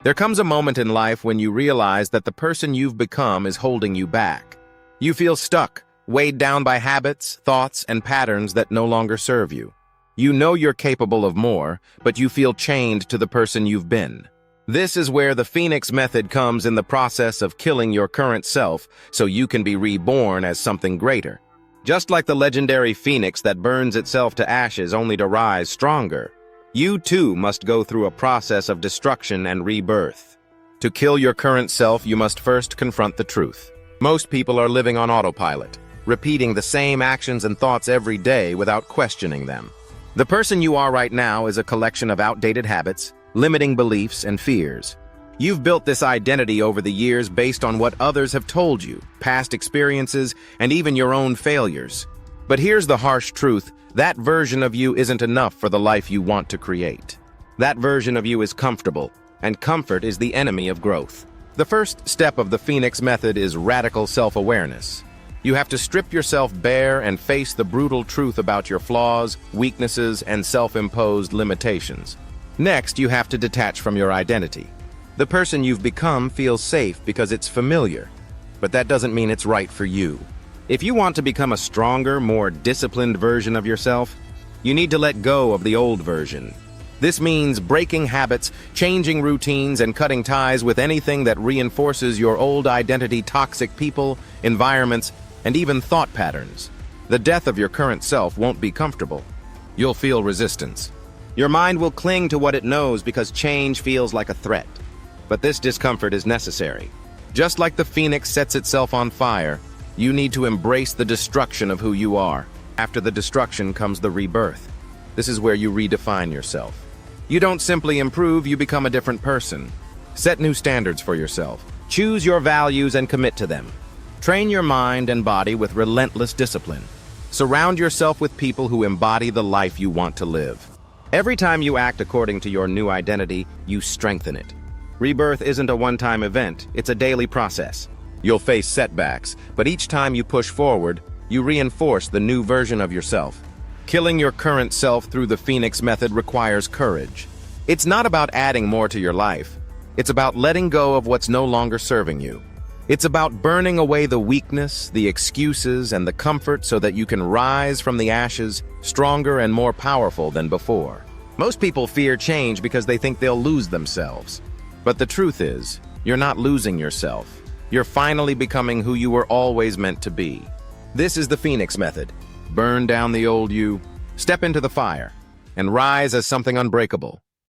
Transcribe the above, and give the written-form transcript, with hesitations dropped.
There comes a moment in life when you realize that the person you've become is holding you back. You feel stuck, weighed down by habits, thoughts, and patterns that no longer serve you. You know you're capable of more, but you feel chained to the person you've been. This is where the Phoenix method comes in the process of killing your current self so you can be reborn as something greater. Just like the legendary phoenix that burns itself to ashes only to rise stronger, you too must go through a process of destruction and rebirth. To kill your current self, you must first confront the truth. Most people are living on autopilot, repeating the same actions and thoughts every day without questioning them. The person you are right now is a collection of outdated habits, limiting beliefs, and fears. You've built this identity over the years based on what others have told you, past experiences, and even your own failures. But here's the harsh truth: that version of you isn't enough for the life you want to create. That version of you is comfortable, and comfort is the enemy of growth. The first step of the Phoenix method is radical self-awareness. You have to strip yourself bare and face the brutal truth about your flaws, weaknesses, and self-imposed limitations. Next, you have to detach from your identity. The person you've become feels safe because it's familiar, but that doesn't mean it's right for you. If you want to become a stronger, more disciplined version of yourself, you need to let go of the old version. This means breaking habits, changing routines, and cutting ties with anything that reinforces your old identity: toxic people, environments, and even thought patterns. The death of your current self won't be comfortable. You'll feel resistance. Your mind will cling to what it knows because change feels like a threat. But this discomfort is necessary. Just like the phoenix sets itself on fire, you need to embrace the destruction of who you are. After the destruction comes the rebirth. This is where you redefine yourself. You don't simply improve, you become a different person. Set new standards for yourself. Choose your values and commit to them. Train your mind and body with relentless discipline. Surround yourself with people who embody the life you want to live. Every time you act according to your new identity, you strengthen it. Rebirth isn't a one-time event, it's a daily process. You'll face setbacks, but each time you push forward, you reinforce the new version of yourself. Killing your current self through the Phoenix method requires courage. It's not about adding more to your life. It's about letting go of what's no longer serving you. It's about burning away the weakness, the excuses, and the comfort so that you can rise from the ashes stronger and more powerful than before. Most people fear change because they think they'll lose themselves. But the truth is, you're not losing yourself. You're finally becoming who you were always meant to be. This is the Phoenix method. Burn down the old you, step into the fire, and rise as something unbreakable.